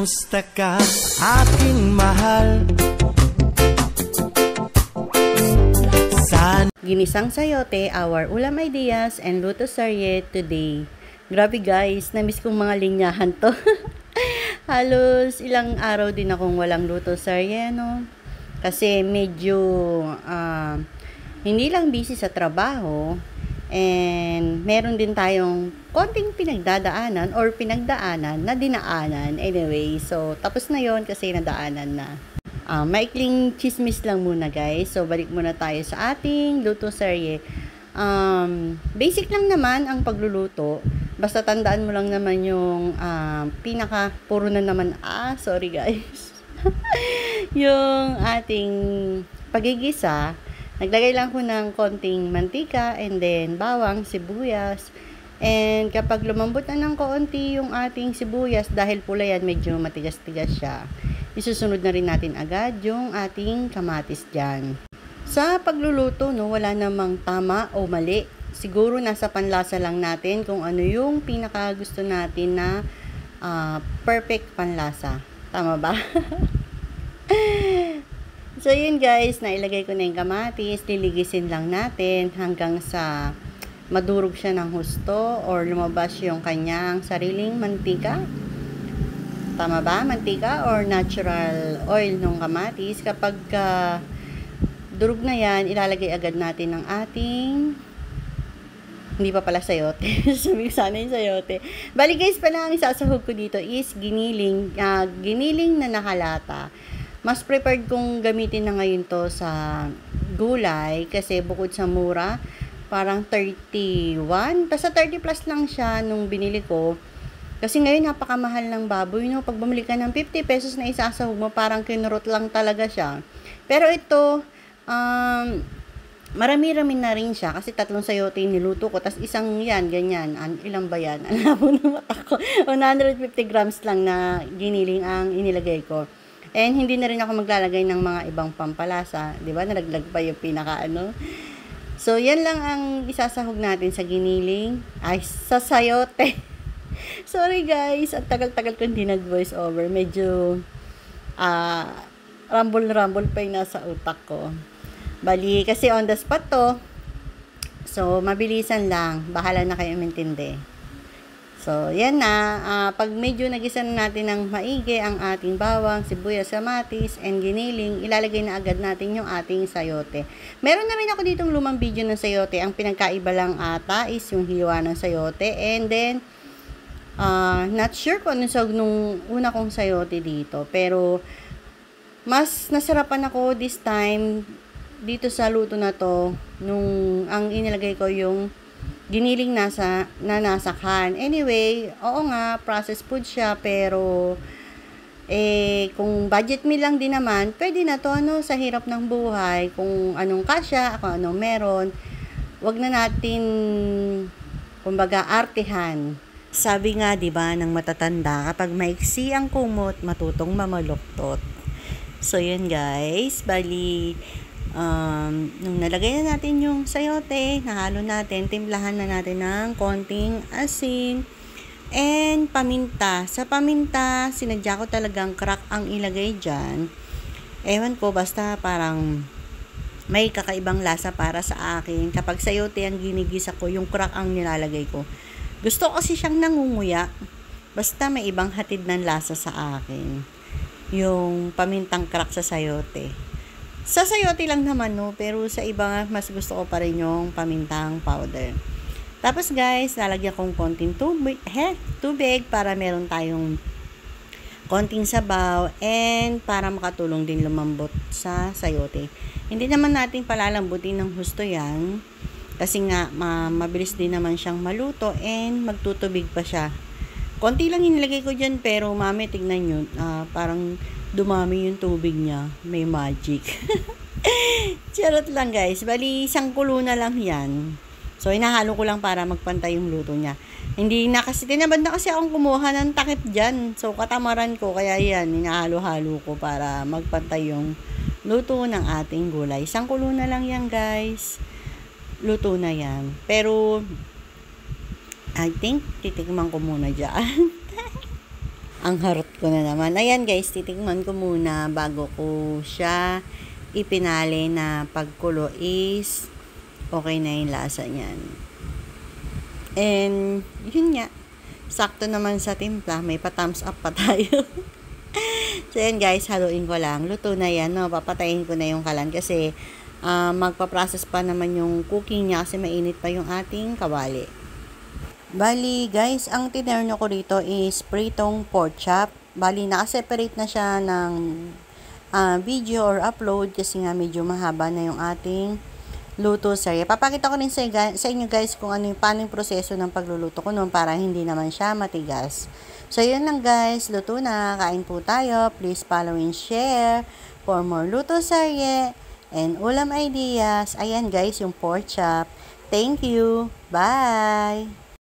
Kamusta ka, aking mahal? Ginisang sayote, our ulam ideas and luto sarye today. Grabe guys, namiss kong mga linyahan to. Halos ilang araw din akong walang luto sarye, no? Kasi medyo hindi lang busy sa trabaho, and meron din tayong konting pinagdadaanan or pinagdaanan na dinaanan. Anyway, so tapos na yon kasi nadaanan na. Maikling chismis lang muna guys. So balik muna tayo sa ating luto serye. Basic lang naman ang pagluluto. Basta tandaan mo lang naman yung puro na naman sorry guys. Yung ating pagigisa. Naglagay lang ko ng konting mantika and then bawang, sibuyas. And kapag lumambot na ng kaunti yung ating sibuyas, dahil pula yan, medyo matigas-tigas siya, isusunod na rin natin agad yung ating kamatis dyan. Sa pagluluto, no, wala namang tama o mali. Siguro nasa panlasa lang natin kung ano yung pinaka gusto natin na perfect panlasa. Tama ba? So yun guys, nailagay ko na yung kamatis. Liligisin lang natin hanggang sa madurog siya ng husto or lumabas yung kanyang sariling mantika. Tama ba? Mantika or natural oil ng kamatis. Kapag durog na yan, ilalagay agad natin ng ating, hindi pa pala sayote. Sabi ko sana yung sayote. Bali guys, pala ang isasahog ko dito is giniling na nakalata. Mas prepared kong gamitin na ngayon to sa gulay kasi bukod sa mura, parang 31. Basta 30 plus lang siya nung binili ko. Kasi ngayon napakamahal ng baboy, no? Pag bumili ka ng 50 pesos na isasahog mo, parang kinurot lang talaga siya. Pero ito, marami-rami na rin siya kasi 3 sayote niluto ko. Tapos isang yan, ganyan. Ilang ba yan? Alam na mata ko. 150 grams lang na giniling ang inilagay ko. And hindi na rin ako maglalagay ng mga ibang pampalasa. Diba? Nalaglag pa yung So, yan lang ang isasahog natin sa giniling. Sa sayote. Sorry guys, ang tagal-tagal ko hindi nag-voice over. Medyo rumble-rumble pa yung nasa utak ko. Bali, kasi on the spot to. So, mabilisan lang. Bahala na kayo mintindi. So, yan na. Pag medyo nagisa na natin ng maigi ang ating bawang, sibuyas, kamatis, and giniling, ilalagay na agad natin yung ating sayote. Meron na rin ako ditong lumang video ng sayote. Ang pinagkaiba lang ata is yung hiwa ng sayote. And then, not sure kung ano sahog nung una kong sayote dito. Pero, mas nasarapan ako this time dito sa luto na to nung ang inilagay ko yung giniling nasakan. Anyway, oo nga, processed food siya, pero kung budget meal lang din naman, pwede na to, ano, sa hirap ng buhay, kung anong kasya, kung anong meron, wag na natin, kumbaga, artehan. Sabi nga, di ba, ng matatanda, kapag maiksi ang kumot, matutong mamaluktot. So, yun guys, bali, nung nalagay na natin yung sayote, nahalo natin, timplahan na natin ng konting asin and paminta. Sa paminta, sinadya ko talagang crack ang ilagay dyan. Ewan ko, basta parang may kakaibang lasa para sa akin. Kapag sayote ang ginigisa ko, yung crack ang nilalagay ko. Gusto kasi siyang nangunguya. Basta may ibang hatid ng lasa sa akin. Yung pamintang crack sa sayote. Sa sayote lang naman, no? Pero sa iba, mas gusto ko pa rin yung pamintang powder. Tapos guys, lalagyan kong konting tubig para meron tayong konting sabaw and para makatulong din lumambot sa sayote. Hindi naman natin palalambutin ng husto yan kasi nga mabilis din naman siyang maluto and magtutubig pa siya. Konti lang inilagay ko dyan pero mami, tignan nyo, parang dumami yung tubig niya. May magic. Charot lang guys. Bali, isang kulo na lang yan. So, hinahalo ko lang para magpantay yung luto niya. Hindi na kasi, tinabad na kasi akong kumuha ng takip dyan. So, katamaran ko. Kaya yan, hinahalo-halo ko para magpantay yung luto ng ating gulay. Isang kulo na lang yan guys. Luto na yan. Pero, I think, titikman ko muna dyan. Ang harot ko na naman. Ayan guys, titikman ko muna bago ko siya ipinali na pagkulo is okay na yung lasa niyan. And, yun nga. Sakto naman sa timpla. May pa-thumbs up pa tayo. So, yan guys. Haluin ko lang. Luto na yan. No? Papatayin ko na yung kalan kasi magpa-process pa naman yung cooking niya kasi mainit pa yung ating kawali. Bali, guys, ang tinerno ko rito is pritong pork chop. Bali, nakaseparate na siya ng video or upload kasi nga medyo mahaba na yung ating luto serye. Papakita ko rin sa inyo guys kung paano yung proseso ng pagluluto ko noon para hindi naman siya matigas. So, yun lang guys. Luto na. Kain po tayo. Please follow and share for more luto serye and ulam ideas. Ayan guys, yung pork chop. Thank you. Bye!